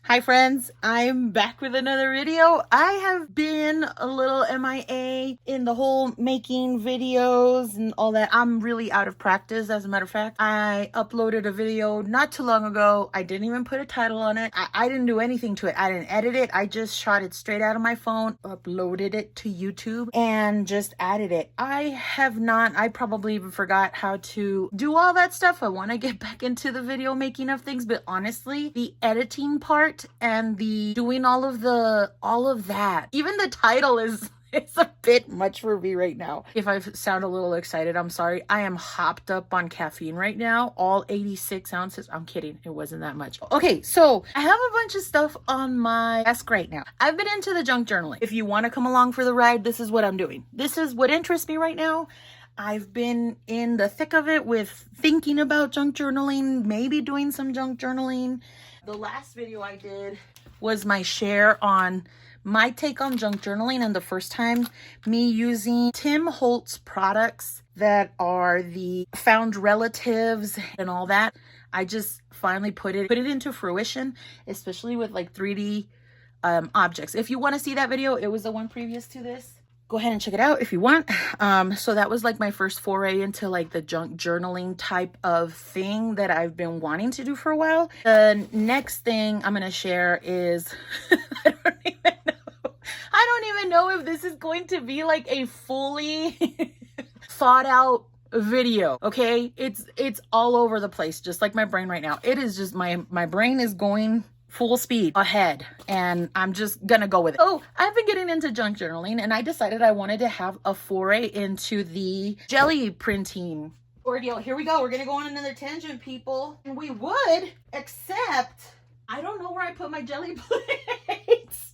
Hi friends, I'm back with another video. I have been a little MIA in the whole making videos and all that. I'm really out of practice, as a matter of fact. I uploaded a video not too long ago. I didn't even put a title on it. I didn't do anything to it. I didn't edit it. I just shot it straight out of my phone, uploaded it to YouTube, and just added it. I probably even forgot how to do all that stuff. I want to get back into the video making of things, but honestly, the editing part and the doing all of that, even the title is it's a bit much for me right now. If I sound a little excited, I'm sorry. I am hopped up on caffeine right now, all 86 ounces. I'm kidding, it wasn't that much. Okay, so I have a bunch of stuff on my desk right now. I've been into the junk journaling. If you want to come along for the ride, this is what I'm doing. This is what interests me right now. I've been in the thick of it with thinking about junk journaling, maybe doing some junk journaling. The last video I did was my share on my take on junk journaling, and the first time me using Tim Holtz products that are the found relatives and all that. I just finally put it into fruition, especially with like 3D objects. If you want to see that video, it was the one previous to this. Go ahead and check it out if you want. So that was like my first foray into like the junk journaling type of thing that I've been wanting to do for a while. The next thing I'm gonna share is I don't even know if this is going to be like a fully thought out video. Okay, it's all over the place, just like my brain right now. It is just my brain is going full speed ahead, and I'm just gonna go with it. Oh, I've been getting into junk journaling, and I decided I wanted to have a foray into the jelly printing ordeal. Here we go. We're gonna go on another tangent, people. And we would, except I don't know where I put my jelly plates.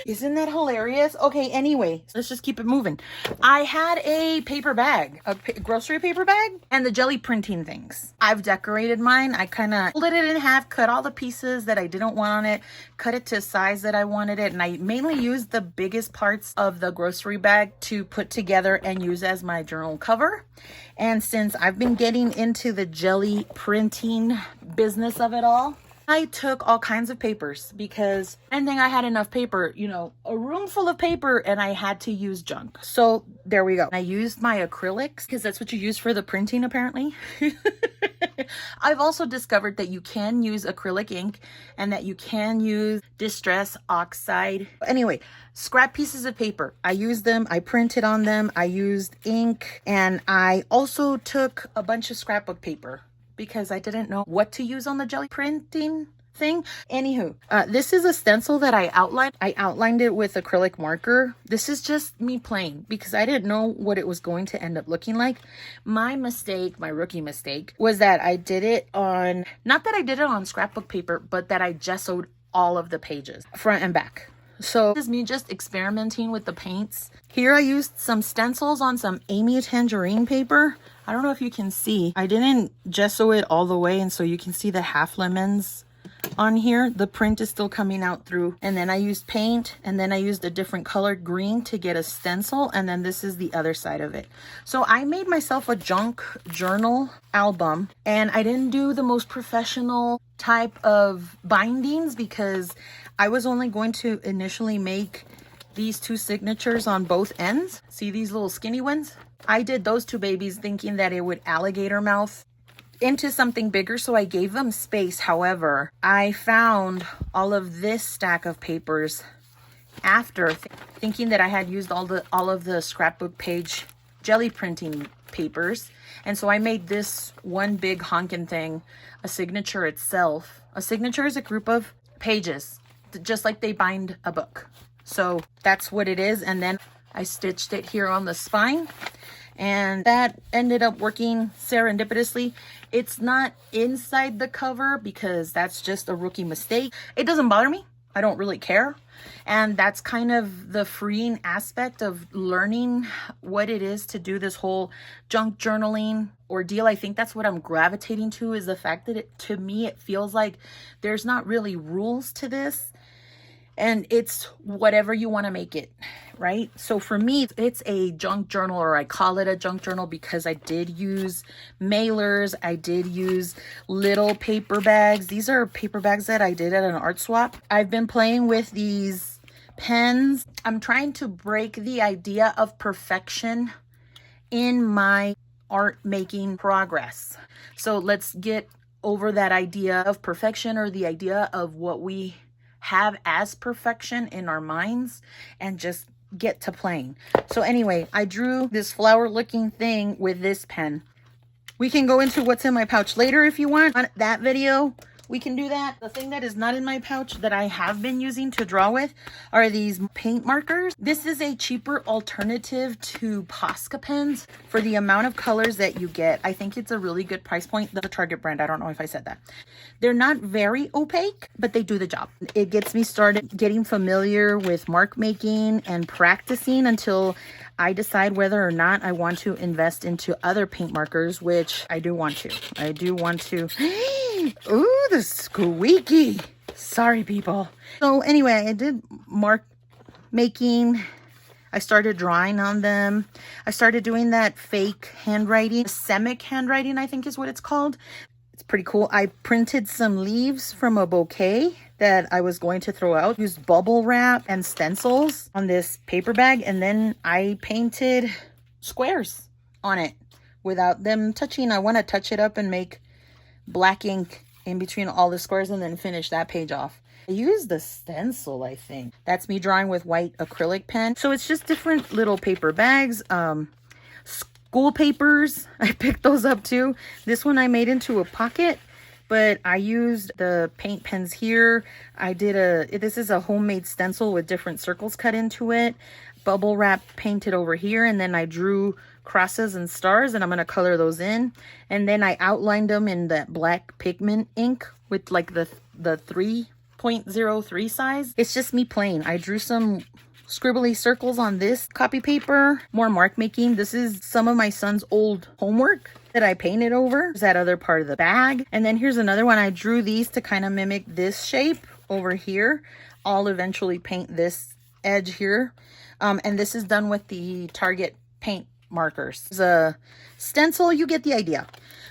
Isn't that hilarious? Okay, anyway, let's just keep it moving. I had a paper bag, grocery paper bag, and the jelly printing things. I've decorated mine. I kind of split it in half, cut all the pieces that I didn't want on it, cut it to a size that I wanted it, and I mainly used the biggest parts of the grocery bag to put together and use as my journal cover. And since I've been getting into the jelly printing business of it all, I took all kinds of papers because I didn't think I had enough paper, you know, a room full of paper, and I had to use junk. So there we go. I used my acrylics because that's what you use for the printing, apparently. I've also discovered that you can use acrylic ink and that you can use distress oxide. Anyway, scrap pieces of paper. I used them. I printed on them. I used ink, and I also took a bunch of scrapbook paper because I didn't know what to use on the jelly printing thing. Anywho, this is a stencil that I outlined. I outlined it with acrylic marker. This is just me playing because I didn't know what it was going to end up looking like. My mistake, my rookie mistake, was that I did it on, not that I did it on scrapbook paper, but that I gessoed all of the pages, front and back. So this is me just experimenting with the paints. Here I used some stencils on some Amy Tangerine paper. I don't know if you can see. I didn't gesso it all the way, and so you can see the half lemons on here. The print is still coming out through. And then I used paint, and then I used a different colored green to get a stencil, and then this is the other side of it. So I made myself a junk journal album, and I didn't do the most professional type of bindings because I was only going to initially make these two signatures on both ends. See these little skinny ones? I did those two babies thinking that it would alligator mouth into something bigger, so I gave them space. However, I found all of this stack of papers after thinking that I had used all of the scrapbook page jelly printing papers, and so I made this one big honkin' thing a signature itself. A signature is a group of pages, just like they bind a book. So that's what it is, and then I stitched it here on the spine, and that ended up working serendipitously. It's not inside the cover because that's just a rookie mistake. It doesn't bother me. I don't really care. And that's kind of the freeing aspect of learning what it is to do this whole junk journaling ordeal. I think that's what I'm gravitating to, is the fact that to me, it feels like there's not really rules to this. and it's whatever you want to make it, right? So for me, it's a junk journal, or I call it a junk journal because I did use mailers. I did use little paper bags. These are paper bags that I did at an art swap. I've been playing with these pens. I'm trying to break the idea of perfection in my art making progress. So let's get over that idea of perfection, or the idea of what we have as perfection in our minds, and just get to playing. So anyway, I drew this flower looking thing with this pen. We can go into what's in my pouch later if you want. On that video, we can do that. The thing that is not in my pouch that I have been using to draw with are these paint markers. This is a cheaper alternative to Posca pens for the amount of colors that you get. I think it's a really good price point. The Target brand, I don't know if I said that. They're not very opaque, but they do the job. It gets me started getting familiar with mark making and practicing until I decide whether or not I want to invest into other paint markers, which I do want to. I do want to. Ooh, the squeaky. Sorry, people. So anyway, I did mark making. I started drawing on them. I started doing that fake handwriting. Semic handwriting, I think is what it's called. It's pretty cool. I printed some leaves from a bouquet that I was going to throw out. Used bubble wrap and stencils on this paper bag, and then I painted squares on it without them touching. I want to touch it up and make black ink in between all the squares and then finish that page off. I used the stencil, I think. That's me drawing with white acrylic pen. So it's just different little paper bags. School papers, I picked those up too. This one I made into a pocket, but I used the paint pens here. This is a homemade stencil with different circles cut into it. Bubble wrap painted over here, and then I drew crosses and stars, and I'm going to color those in. And then I outlined them in that black pigment ink with like the 3.03 size. It's just me playing. I drew some scribbly circles on this copy paper. More mark making. This is some of my son's old homework that I painted over. There's that other part of the bag. And then here's another one. I drew these to kind of mimic this shape over here. I'll eventually paint this edge here. And this is done with the Target paint markers. It's a stencil, you get the idea.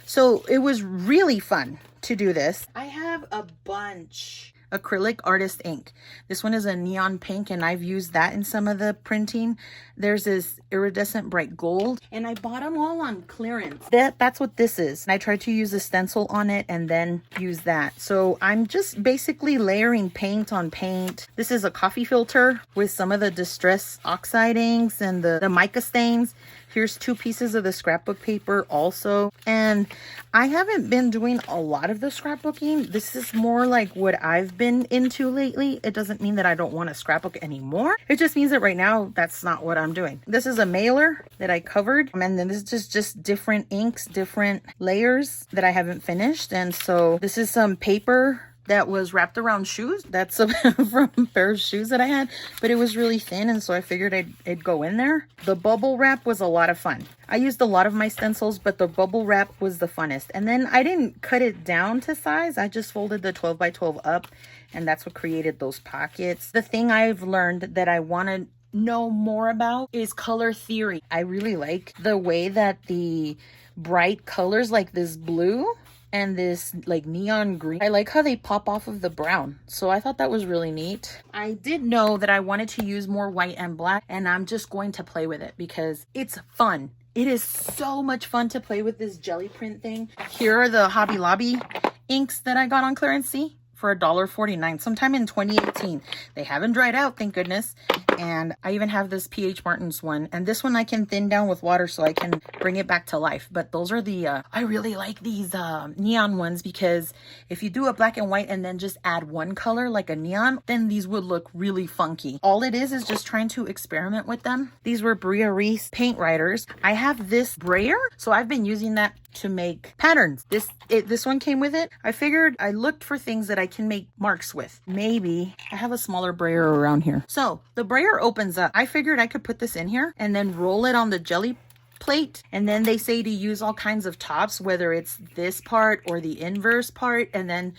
So it was really fun to do this. I have a bunch acrylic artist ink. This one is a neon pink, and I've used that in some of the printing. There's this iridescent bright gold, and I bought them all on clearance. That's what this is. And I tried to use a stencil on it and then use that. So I'm just basically layering paint on paint. This is a coffee filter with some of the distress oxide inks and the mica stains. Here's 2 pieces of the scrapbook paper also. And I haven't been doing a lot of the scrapbooking. This is more like what I've been into lately. It doesn't mean that I don't want to scrapbook anymore. It just means that right now, that's not what I'm doing. This is a mailer that I covered. And then this is just different inks, different layers that I haven't finished. And so this is some paper that was wrapped around shoes. That's from a pair of shoes that I had, but it was really thin, and so I figured it'd go in there. The bubble wrap was a lot of fun. I used a lot of my stencils, but the bubble wrap was the funnest. And then I didn't cut it down to size. I just folded the 12 by 12 up, and that's what created those pockets. The thing I've learned that I want to know more about is color theory. I really like the way that the bright colors like this blue and this like neon green, I like how they pop off of the brown. So I thought that was really neat. I did know that I wanted to use more white and black, and I'm just going to play with it because it's fun. It is so much fun to play with this jelly print thing. Here are the Hobby Lobby inks that I got on clearance. See? For $1.49 sometime in 2018. They haven't dried out, thank goodness. And I even have this PH Martin's one, and this one I can thin down with water so I can bring it back to life. But those are the I really like these neon ones, because if you do a black and white and then just add one color like a neon, then these would look really funky. All it is just trying to experiment with them. These were Bria Reese paint writers. I have this brayer, so I've been using that to make patterns. This one came with it. I figured I looked for things that I can make marks with. Maybe I have a smaller brayer around here. So the brayer opens up. I figured I could put this in here and then roll it on the jelly plate. And then they say to use all kinds of tops, whether it's this part or the inverse part, and then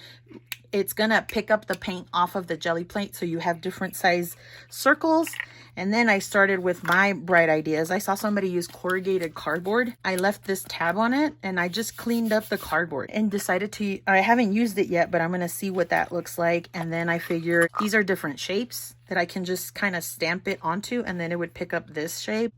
it's gonna pick up the paint off of the Gelli plate, so you have different size circles. And then I started with my bright ideas. I saw somebody use corrugated cardboard. I left this tab on it and I just cleaned up the cardboard and decided to, I haven't used it yet, but I'm gonna see what that looks like. And then I figure these are different shapes that I can just kind of stamp it onto, and then it would pick up this shape.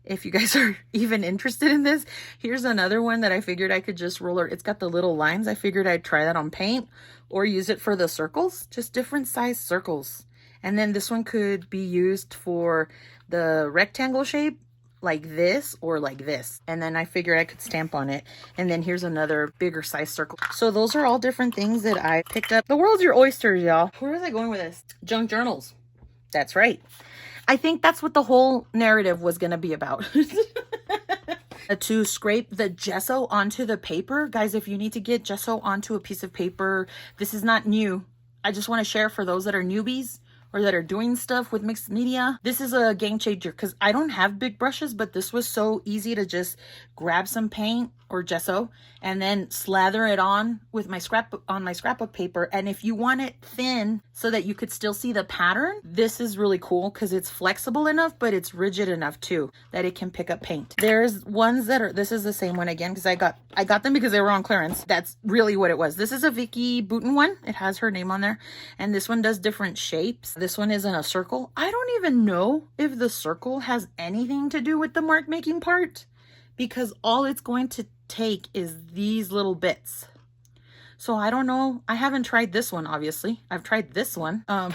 If you guys are even interested in this, here's another one that I figured I could just roll. It's got the little lines. I figured I'd try that on paint or use it for the circles, just different size circles. And then this one could be used for the rectangle shape, like this or like this. And then I figured I could stamp on it. And then here's another bigger size circle. So those are all different things that I picked up. The world's your oyster, y'all. Where was I going with this? Junk journals. That's right. I think that's what the whole narrative was going to be about. To scrape the gesso onto the paper. Guys, if you need to get gesso onto a piece of paper, this is not new. I just want to share for those that are newbies or that are doing stuff with mixed media. This is a game changer because I don't have big brushes, but this was so easy to just grab some paint or gesso and then slather it on with my scrapbook paper. And if you want it thin so that you could still see the pattern, this is really cool because it's flexible enough, but it's rigid enough too that it can pick up paint. There's ones that are, this is the same one again because I got them because they were on clearance. That's really what it was. This is a Vicky Bouton one. It has her name on there. And this one does different shapes. This one is in a circle. I don't even know if the circle has anything to do with the mark making part, because all it's going to take is these little bits. So I don't know. I haven't tried this one, obviously. I've tried this one. But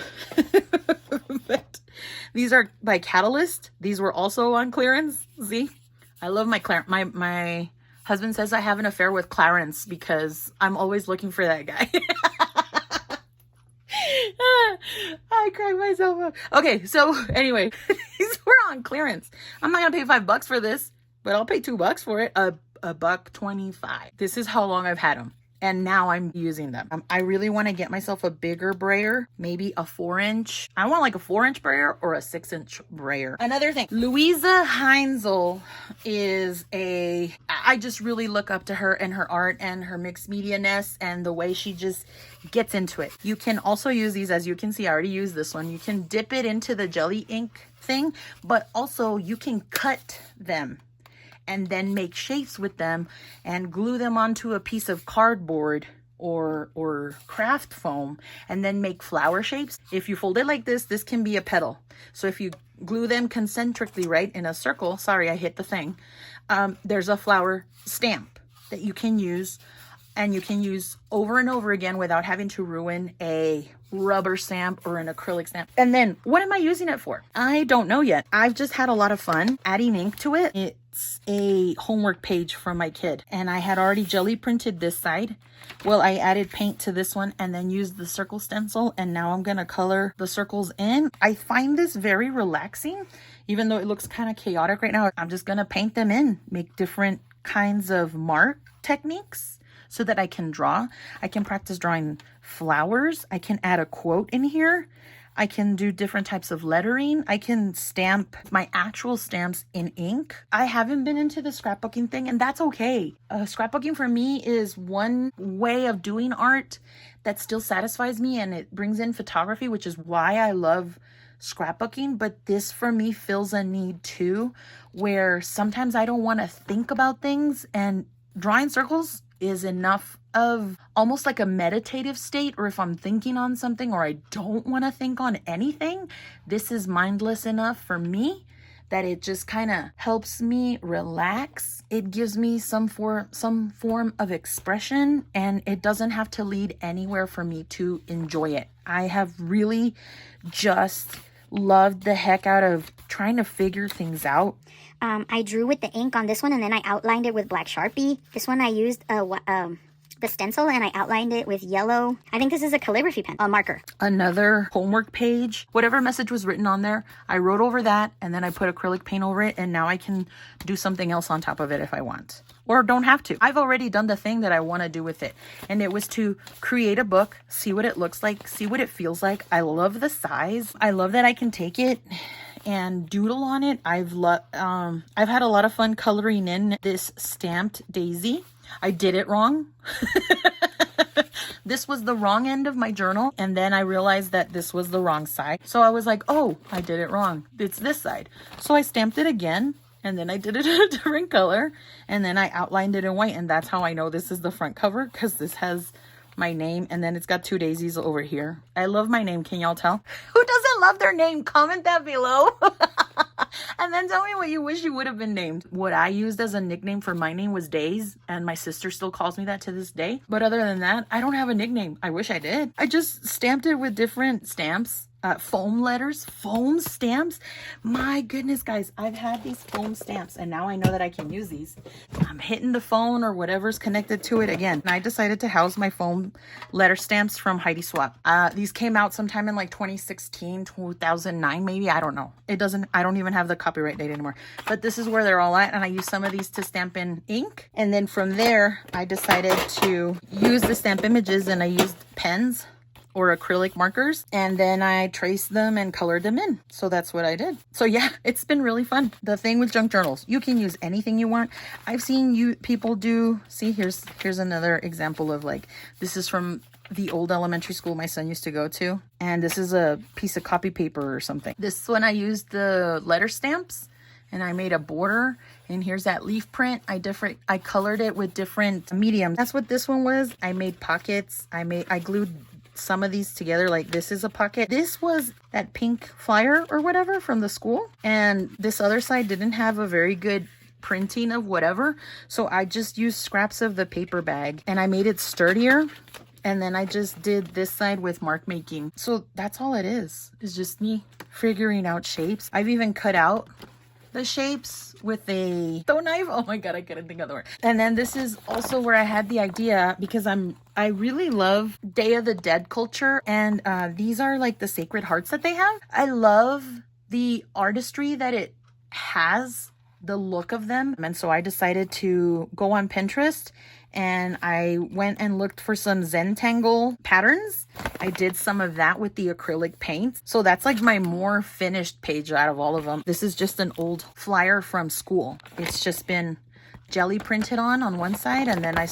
these are by Catalyst. These were also on clearance. See? I love my husband says I have an affair with Clarence because I'm always looking for that guy. I cracked myself up. Okay, so anyway, these were on clearance. I'm not gonna pay $5 for this, but I'll pay $2 for it. A buck 25. This is how long I've had them, and now I'm using them. I really want to get myself a bigger brayer, maybe a 4-inch. I want like a 4-inch brayer or a 6-inch brayer. Another thing, Louisa Heinzel is I just really look up to her and her art and her mixed media-ness and the way she just gets into it. You can also use these, as you can see, I already used this one. You can dip it into the Gelli ink thing, but also you can cut them and then make shapes with them and glue them onto a piece of cardboard or craft foam and then make flower shapes. If you fold it like this, this can be a petal. So if you glue them concentrically, right, in a circle, sorry, I hit the thing, there's a flower stamp that you can use, and you can use over and over again without having to ruin a rubber stamp or an acrylic stamp. And then what am I using it for? I don't know yet. I've just had a lot of fun adding ink to it. It's a homework page from my kid, and I had already Gelli printed this side. Well, I added paint to this one and then used the circle stencil, and now I'm gonna color the circles in. I find this very relaxing, even though it looks kind of chaotic right now. I'm just gonna paint them in, make different kinds of mark techniques so that I can draw. I can practice drawing flowers. I can add a quote in here. I can do different types of lettering. I can stamp my actual stamps in ink. I haven't been into the scrapbooking thing, and that's okay. Scrapbooking for me is one way of doing art that still satisfies me, and it brings in photography, which is why I love scrapbooking. But this for me fills a need too, where sometimes I don't want to think about things, and drawing circles is enough of almost like a meditative state, or if I'm thinking on something or I don't want to think on anything, this is mindless enough for me that it just kind of helps me relax. It gives me some form of expression, and it doesn't have to lead anywhere for me to enjoy it. I have really just loved the heck out of trying to figure things out. I drew with the ink on this one, and then I outlined it with black Sharpie. This one I used the stencil, and I outlined it with yellow. I think this is a calligraphy pen, a marker. Another homework page. Whatever message was written on there, I wrote over that, and then I put acrylic paint over it, and now I can do something else on top of it if I want. Or don't have to. I've already done the thing that I want to do with it, and it was to create a book, see what it looks like, see what it feels like. I love the size. I love that I can take it and doodle on it. I've had a lot of fun coloring in this stamped daisy. I did it wrong. This was the wrong end of my journal, and then I realized that this was the wrong side. So I was like, oh, I did it wrong. It's this side. So I stamped it again, and then I did it in a different color, and then I outlined it in white, and that's how I know this is the front cover, because this has my name, and then it's got 2 daisies over here. I love my name. Can y'all tell? Who doesn't love their name? Comment that below. And then tell me what you wish you would have been named. What I used as a nickname for my name was Days, and my sister still calls me that to this day. But other than that, I don't have a nickname. I wish I did. I just stamped it with different stamps. Foam letters, foam stamps. My goodness, guys, I've had these foam stamps, and now I know that I can use these. I'm hitting the phone or whatever's connected to it again. And I decided to house my foam letter stamps from Heidi Swap. These came out sometime in like 2016, 2009, maybe. I don't know. I don't even have the copyright date anymore. But this is where they're all at, and I use some of these to stamp in ink. And then from there, I decided to use the stamp images, and I used pens or acrylic markers, and then I traced them and colored them in. So that's what I did. So yeah, it's been really fun. The thing with junk journals, you can use anything you want. I've seen people do, see, here's another example of, like, this is from the old elementary school my son used to go to, and this is a piece of copy paper or something. This one I used the letter stamps, and I made a border, and here's that leaf print. I colored it with different mediums. That's what this one was. I made pockets. I glued some of these together. Like, this is a pocket. This was that pink flyer or whatever from the school, and this other side didn't have a very good printing of whatever, so I just used scraps of the paper bag, and I made it sturdier. And then I just did this side with mark making. So that's all it is. It's just me figuring out shapes. I've even cut out the shapes with a stone knife. Oh my god, I couldn't think of the word. And then this is also where I had the idea, because I really love Day of the Dead culture, and these are like the sacred hearts that they have. I love the artistry that it has, the look of them. And so I decided to go on Pinterest, and I went and looked for some Zentangle patterns. I did some of that with the acrylic paint. So that's like my more finished page out of all of them. This is just an old flyer from school. It's just been Gelli printed on one side, and then I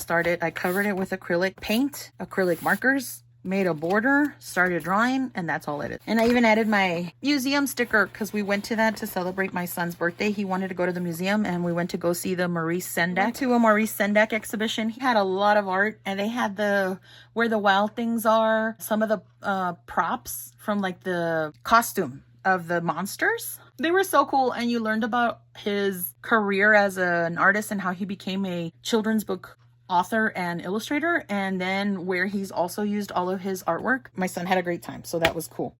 covered it with acrylic paint, acrylic markers, made a border, started drawing, and that's all it is. And I even added my museum sticker, because we went to that to celebrate my son's birthday. He wanted to go to the museum, and we went to go see the Maurice Sendak exhibition. He had a lot of art, and they had where the wild things are, some of the props from like the costume of the monsters. They were so cool, and you learned about his career as an artist and how he became a children's book author and illustrator, and then where he's also used all of his artwork. My son had a great time, so that was cool.